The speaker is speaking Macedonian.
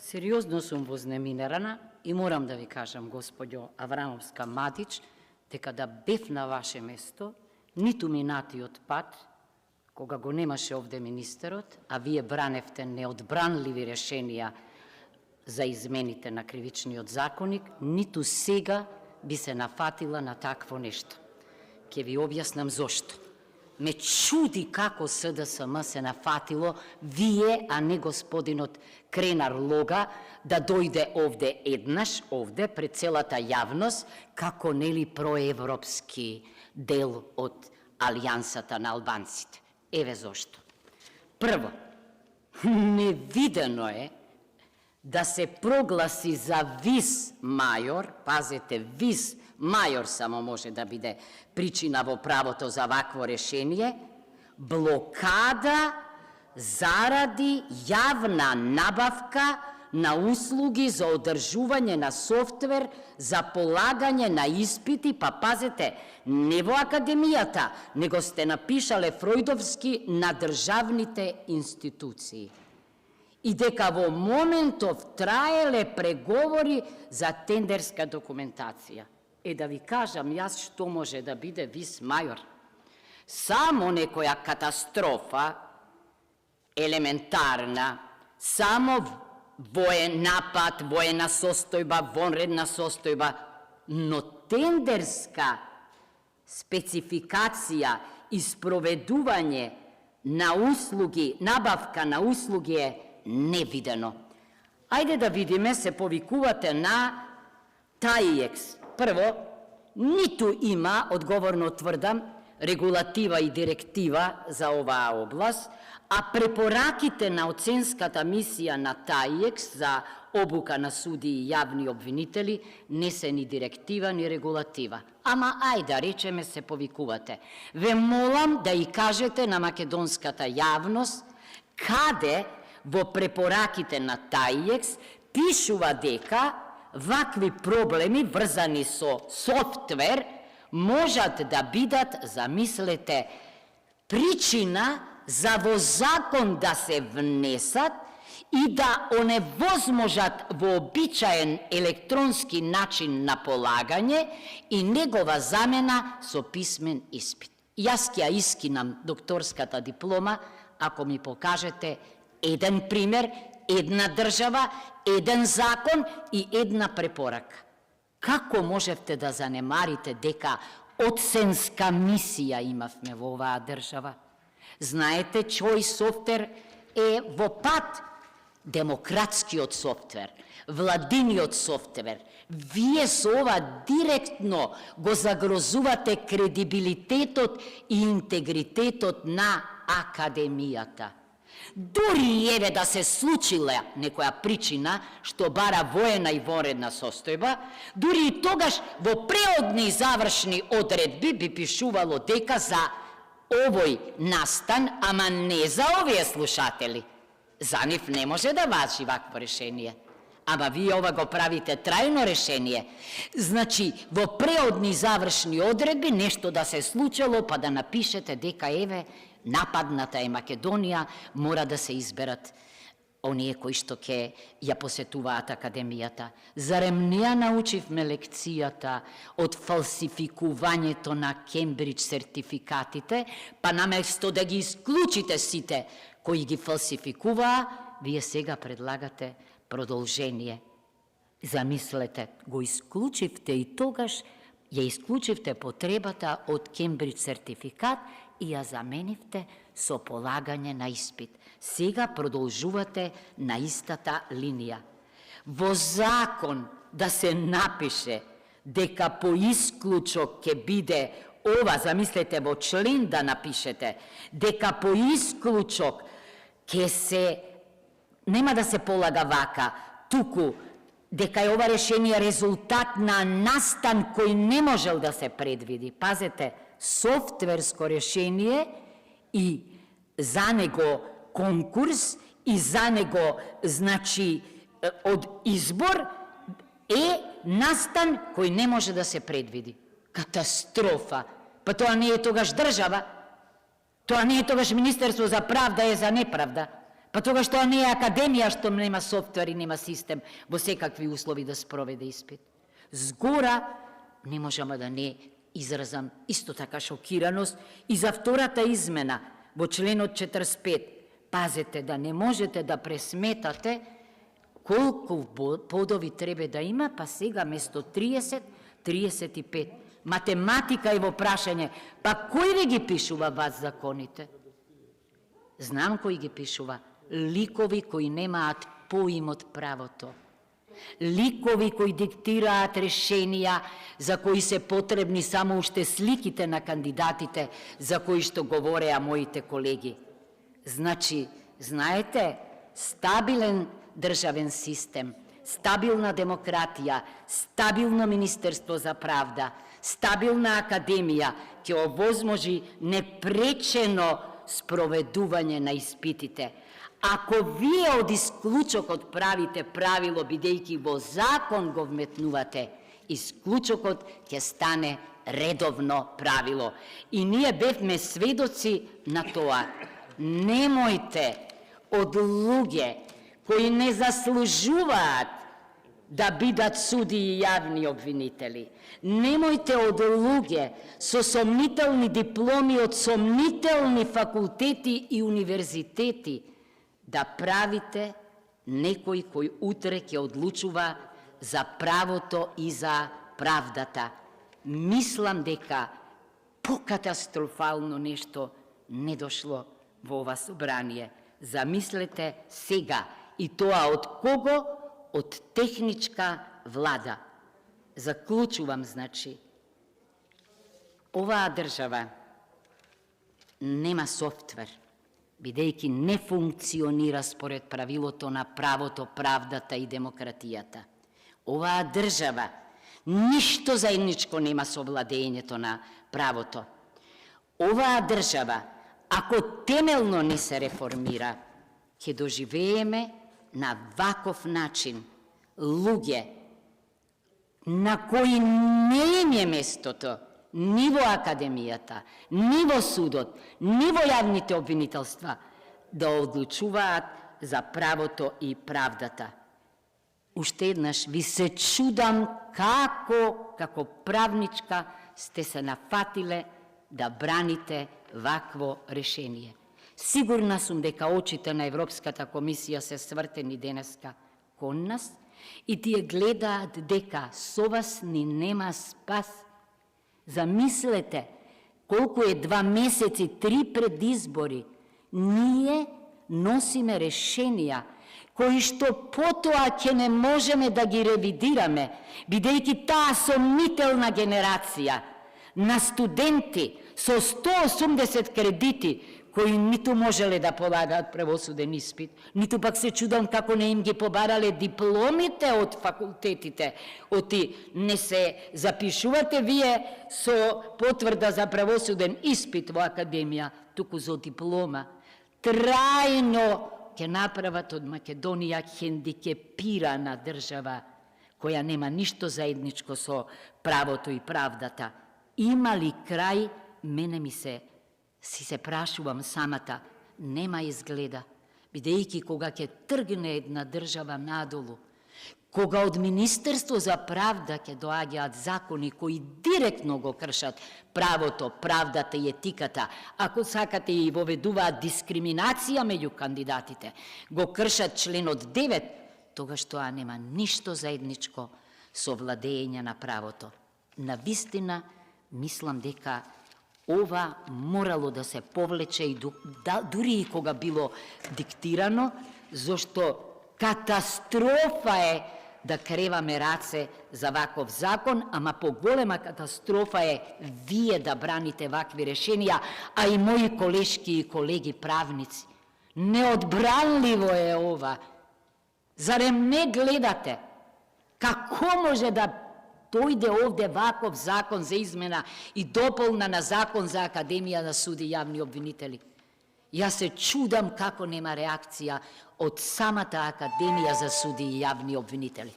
Сериозно сум вознемирена и морам да ви кажам, господјо Аврамовска-Мадич, дека да бев на ваше место, ниту минатиот пат, кога го немаше овде министерот, а вие браневте неодбранливи решенија за измените на кривичниот законник, ниту сега би се нафатила на такво нешто. Ке ви објаснам зошто. Ме чуди како СДСМ се нафатило вие, а не господинот Кренар Лога, да дојде овде еднаш, овде, пред целата јавност, како нели проевропски дел од Алијансата на албанците. Еве зошто. Прво, невидено е да се прогласи за вис мајор, пазете, вис мајор само може да биде причина во правото за вакво решение, блокада заради јавна набавка на услуги за одржување на софтвер за полагање на испити, па пазете, не во академијата, него сте напишале фројдовски на државните институции. И дека во моментов траеле преговори за тендерска документација. Да ви кажам јас што може да биде вис мајор. Само некоја катастрофа, елементарна, само воен напад, воена состојба, вонредна состојба, но тендерска спецификација и спроведување на услуги, набавка на услуги е невидено. Ајде да видиме, се повикувате на ТАИЕКС. Прво, ниту има, одговорно тврдам, регулатива и директива за оваа област, а препораките на оценската мисија на ТАИЕКС за обука на суди и јавни обвинители не се ни директива, ни регулатива. Ама ајде да речеме се повикувате. Ве молам да и кажете на македонската јавност каде во препораките на ТАИЕКС пишува дека вакви проблеми врзани со софтвер можат да бидат, замислете, причина за во закон да се внесат и да оневозможат во обичаен електронски начин на полагање и негова замена со писмен испит. Јас ќе ја искинам докторската диплома ако ми покажете еден пример, една држава, еден закон и една препорака. Како можевте да занемарите дека оценска мисија имавме во оваа држава? Знаете, чој софтвер е во пат? Демократскиот софтвер, владиниот софтвер. Вие со ова директно го загрозувате кредибилитетот и интегритетот на академијата. Дури еве да се случила некоја причина што бара воена и вонредна состојба, дури и тогаш во преодни и завршни одредби би пишувало дека за овој настан, ама не за овие слушатели. За нив не може да важи вакво решение. Ама вие ова го правите трајно решение. Значи, во преодни и завршни одредби нешто да се случило, па да напишете дека еве нападната е Македонија, мора да се изберат оние кои што ќе ја посетуваат академијата. Зарем не ја научивме лекцијата од фалсификувањето на Кембридж сертификатите, па наместо да ги исклучите сите кои ги фалсификуваа, вие сега предлагате продолжение. Замислете, го исклучивте и тогаш ја исклучивте потребата од Кембридж сертификат и ја заменивте со полагање на испит. Сега продолжувате на истата линија. Во закон да се напише дека по исклучок ќе биде ова, замислете во член да напишете, дека по исклучок ќе се, нема да се полага вака, туку дека е ова решение резултат на настан кој не можел да се предвиди. Пазете, софтверско решение и за него конкурс и за него, значи, од избор е настан кој не може да се предвиди. Катастрофа. Па тоа не е тогаш држава, тоа не е тогаш Министерство за правда е за неправда. Па тога што не е академија, што нема софтвер и нема систем во секакви услови да спроведе испит. Згора не можам да не изразам исто така шокираност и за втората измена во членот 45. Пазете да не можете да пресметате колку подови треба да има, па сега место 30, 35. Математика е во прашање, па кој ви ги пишува вас законите? Знам кој ги пишува. Ликови кои немаат поим од правото. Ликови кои диктираат решенија за кои се потребни само уште сликите на кандидатите за кои што говореа моите колеги. Значи, знаете, стабилен државен систем, стабилна демократија, стабилно Министерство за правда, стабилна академија ќе овозможи непречено спроведување на испитите. Ако вие од исклучокот правите правило, бидејќи во закон го вметнувате, исклучокот ќе стане редовно правило. И ние бевме сведоци на тоа. Немојте од луѓе кои не заслужуваат да бидат суди и јавни обвинители. Немојте од луѓе со сомнителни дипломи од сомнителни факултети и универзитети да правите некој кој утре ќе одлучува за правото и за правдата. Мислам дека покатастрофално нешто не дошло во ова собрание. Замислете сега. И тоа од кого? Од техничка влада. Заклучувам, значи, оваа држава нема софтвер, бидејќи не функционира според правилото на правото, правдата и демократијата. Оваа држава ништо заедничко нема со владењето на правото. Оваа држава, ако темелно не се реформира, ќе доживееме на ваков начин луѓе на кои не им е местото ни во академијата, ни во судот, ни во јавните обвинителства да одлучуваат за правото и правдата. Уште еднаш ви се чудам како правничка сте се нафатиле да браните вакво решение. Сигурна сум дека очите на Европската комисија се свртени денеска кон нас и тие гледаат дека со вас ни нема спас. Замислете колку е 2 месеци, 3 пред избори. Ние носиме решенија кои што потоа ќе не можеме да ги ревидираме, бидејќи таа сомнителна генерација на студенти со 180 кредити кои ниту можеле да полагаат правосуден испит, ниту пак се чудам како не им ги побарале дипломите од факултетите. Оти не се запишувате вие со потврда за правосуден испит во академија, туку за диплома. Трајно ќе направат од Македонија хендикепирана држава, која нема ништо заедничко со правото и правдата. Има ли крај? Мене си се прашувам самата, нема изгледа, бидејќи кога ќе тргне една држава надолу, кога од Министерство за правда ќе доаѓаат закони кои директно го кршат правото, правдата и етиката, ако сакате и воведуваат дискриминација меѓу кандидатите, го кршат членот 9, тогаш тоа нема ништо заедничко со владење на правото. Навистина, мислам дека ова морало да се повлече и дури и кога било диктирано, зашто катастрофа е да креваме раце за ваков закон, ама поголема катастрофа е вие да браните вакви решенија, а и мои колешки и колеги правници. Неодбранливо е ова. Зарем не гледате? Како може да дојде овде ваков закон за измена и дополна на закон за Академија на суди и јавни обвинители? Јас се чудам како нема реакција од самата Академија за суди и јавни обвинители.